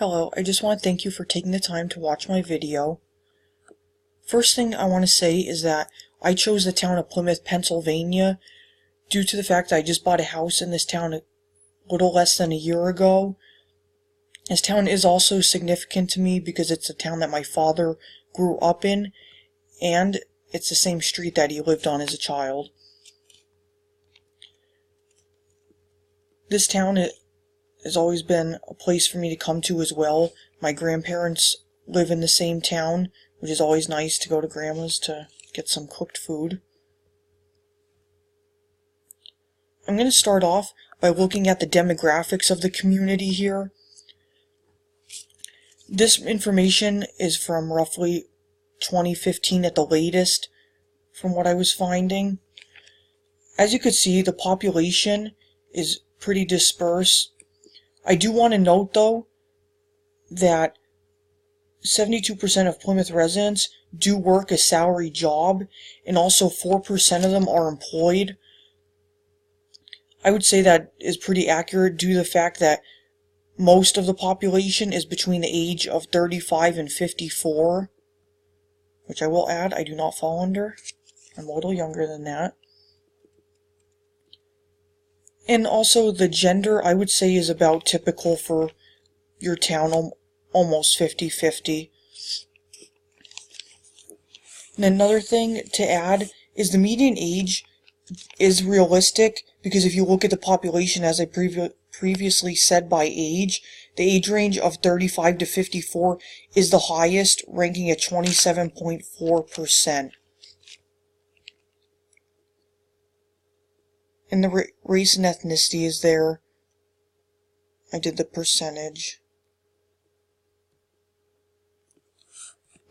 Hello, I just want to thank you for taking the time to watch my video. First thing I want to say is that I chose the town of Plymouth, Pennsylvania due to the fact that I just bought a house in this town a little less than a year ago. This town is also significant to me because it's a town that my father grew up in, and it's the same street that he lived on as a child. This town has always been a place for me to come to as well. My grandparents live in the same town, which is always nice to go to Grandma's to get some cooked food. I'm going to start off by looking at the demographics of the community here. This information is from roughly 2015 at the latest, from what I was finding. As you could see, the population is pretty dispersed. I do want to note, though, that 72% of Plymouth residents do work a salary job, and also 4% of them are employed. I would say that is pretty accurate due to the fact that most of the population is between the age of 35 and 54, which I will add, I do not fall under. I'm a little younger than that. And also the gender, I would say, is about typical for your town, almost 50-50. And another thing to add is the median age is realistic, because if you look at the population, as I previously said, by age, the age range of 35 to 54 is the highest, ranking at 27.4%. And the race and ethnicity is there. I did the percentage.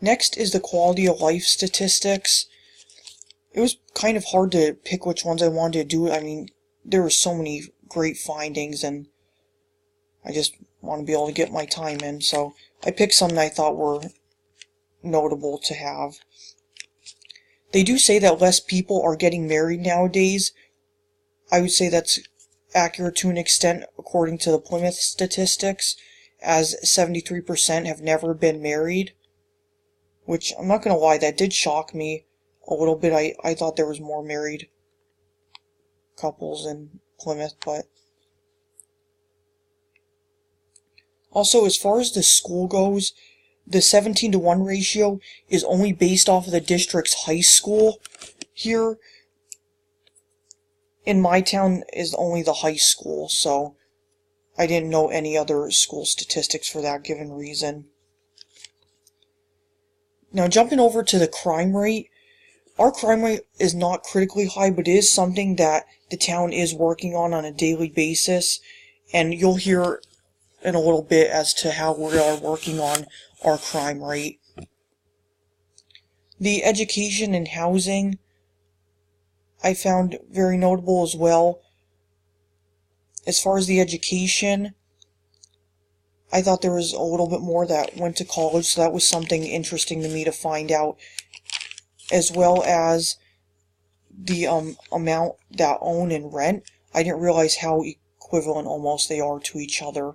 Next is the quality of life statistics. It was kind of hard to pick which ones I wanted to do. I mean, there were so many great findings, and I just want to be able to get my time in, so I picked some that I thought were notable to have. They do say that less people are getting married nowadays. I would say that's accurate to an extent according to the Plymouth statistics, as 73% have never been married, which I'm not going to lie, that did shock me a little bit. I thought there was more married couples in Plymouth, but also as far as the school goes, the 17-to-1 ratio is only based off of the district's high school here. In my town is only the high school, so I didn't know any other school statistics for that given reason. Now jumping over to the crime rate, our crime rate is not critically high, but it is something that the town is working on a daily basis, and you'll hear in a little bit as to how we are working on our crime rate. The education and housing I found very notable as well. As far as the education, I thought there was a little bit more that went to college, so that was something interesting to me to find out, as well as the amount that own and rent. I didn't realize how equivalent almost they are to each other.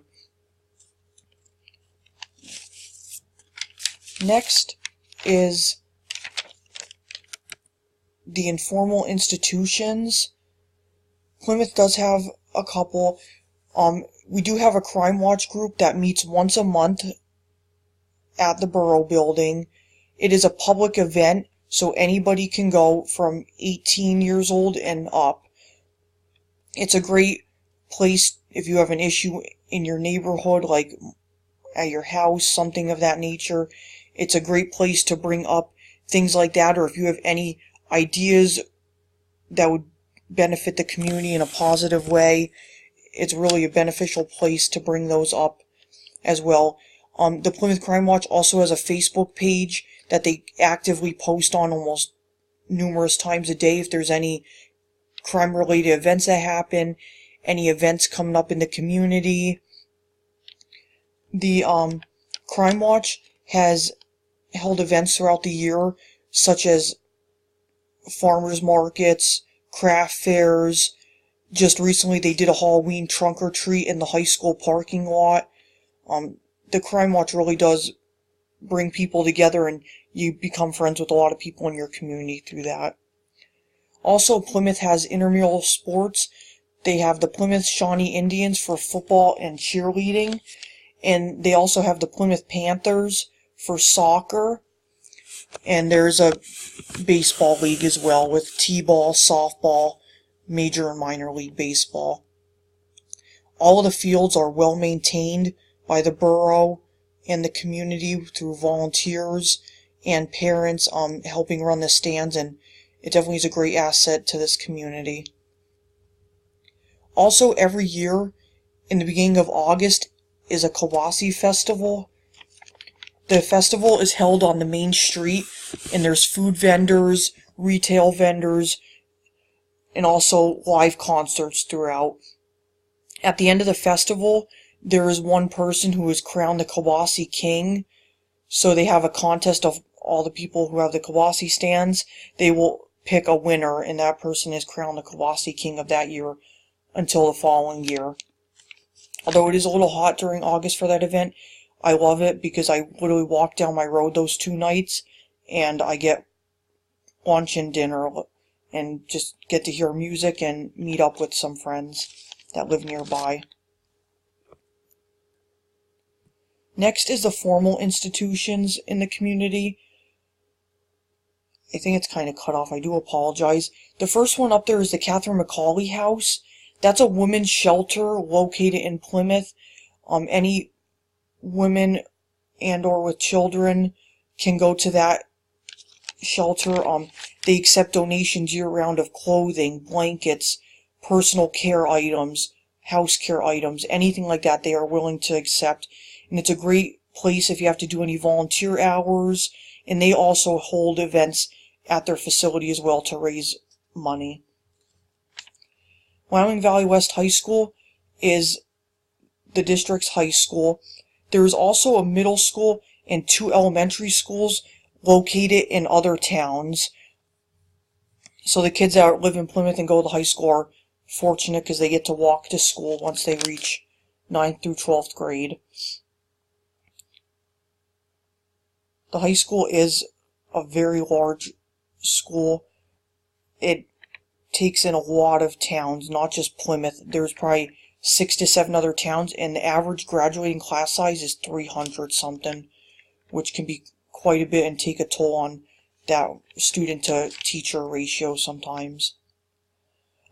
Next is the informal institutions. Plymouth does have a couple. We do have a crime watch group that meets once a month at the borough building. It is a public event, so anybody can go from 18 years old and up. It's a great place if you have an issue in your neighborhood, like at your house, something of that nature. It's a great place to bring up things like that, or if you have any ideas that would benefit the community in a positive way, it's really a beneficial place to bring those up as well. The Plymouth Crime Watch also has a Facebook page that they actively post on almost numerous times a day if there's any crime-related events that happen, any events coming up in the community. The Crime Watch has held events throughout the year, such as farmers markets, craft fairs. Just recently they did a Halloween trunk or treat in the high school parking lot. the Crime Watch really does bring people together, and you become friends with a lot of people in your community through that. Also, Plymouth has intramural sports. They have the Plymouth Shawnee Indians for football and cheerleading, and they also have the Plymouth Panthers for soccer, and there's a baseball league as well with t-ball, softball, major and minor league baseball. All of the fields are well maintained by the borough and the community through volunteers and parents helping run the stands, and it definitely is a great asset to this community. Also, every year in the beginning of August is a Kawasi festival. The festival is held on the main street, and there's food vendors, retail vendors, and also live concerts throughout. At the end of the festival, there is one person who is crowned the Kawasi King. So they have a contest of all the people who have the Kawasi stands. They will pick a winner, and that person is crowned the Kawasi King of that year until the following year. Although it is a little hot during August for that event, I love it because I literally walk down my road those 2 nights, and I get lunch and dinner, and just get to hear music and meet up with some friends that live nearby. Next is the formal institutions in the community. I think it's kind of cut off. I do apologize. The first one up there is the Catherine McCauley House. That's a women's shelter located in Plymouth. Any women and or with children can go to that shelter. They accept donations year-round of clothing, blankets, personal care items, house care items, anything like that they are willing to accept. And it's a great place if you have to do any volunteer hours. And they also hold events at their facility as well to raise money. Wyoming Valley West High School is the district's high school. There is also a middle school and 2 elementary schools located in other towns. So the kids that live in Plymouth and go to high school are fortunate because they get to walk to school once they reach 9th through 12th grade. The high school is a very large school. It takes in a lot of towns, not just Plymouth. There's probably 6 to 7 other towns, and the average graduating class size is 300 something, which can be quite a bit and take a toll on that student to teacher ratio sometimes.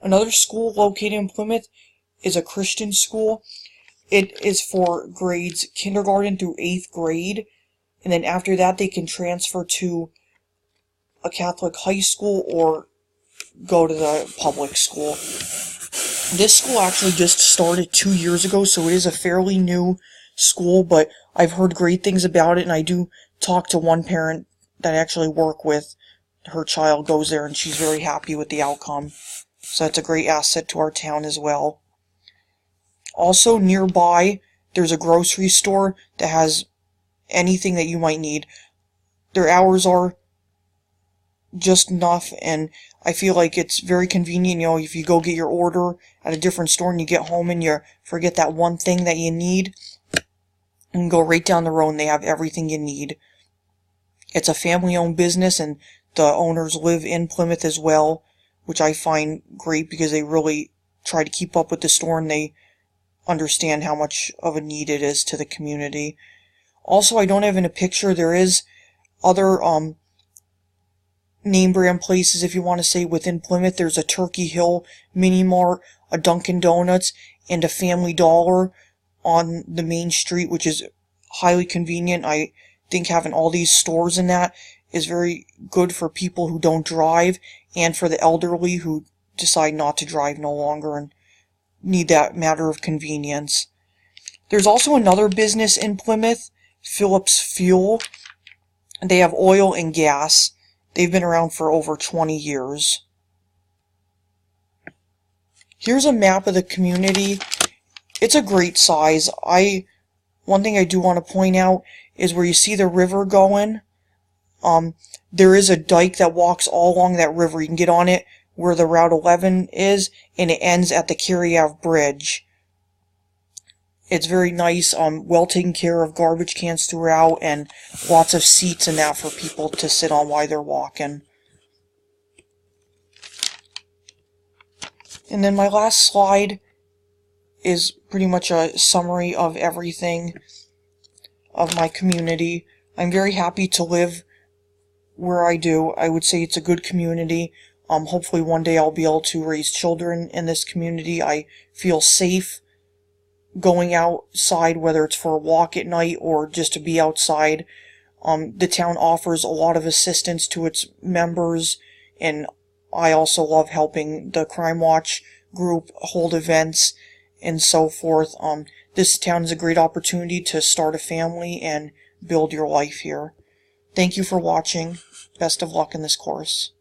Another school located in Plymouth is a Christian school. It is for grades kindergarten through 8th grade, and then after that they can transfer to a Catholic high school or go to the public school. This school actually just started 2 years ago, so it is a fairly new school, but I've heard great things about it, and I do talk to one parent that I actually work with. Her child goes there, and she's very happy with the outcome. So that's a great asset to our town as well. Also nearby, there's a grocery store that has anything that you might need. Their hours are just enough, and I feel like it's very convenient. You know, if you go get your order at a different store and you get home and you forget that one thing that you need, and go right down the road and they have everything you need. It's a family-owned business, and the owners live in Plymouth as well, which I find great because they really try to keep up with the store and they understand how much of a need it is to the community. Also, I don't have in a picture, there is other name brand places, if you want to say, within Plymouth. There's a Turkey Hill Mini Mart, a Dunkin' Donuts, and a Family Dollar on the main street, which is highly convenient. I think having all these stores in that is very good for people who don't drive and for the elderly who decide not to drive no longer and need that matter of convenience. There's also another business in Plymouth, Phillips Fuel. They have oil and gas. They've been around for over 20 years. Here's a map of the community. It's a great size. One thing I do want to point out is where you see the river going. There is a dike that walks all along that river. You can get on it where the Route 11 is, and it ends at the Cary Ave Bridge. It's very nice, well taken care of, garbage cans throughout, and lots of seats and that for people to sit on while they're walking. And then my last slide is pretty much a summary of everything of my community. I'm very happy to live where I do. I would say it's a good community. Hopefully one day I'll be able to raise children in this community. I feel safe going outside, whether it's for a walk at night or just to be outside. The town offers a lot of assistance to its members, and I also love helping the Crime Watch group hold events and so forth. This town is a great opportunity to start a family and build your life here. Thank you for watching. Best of luck in this course.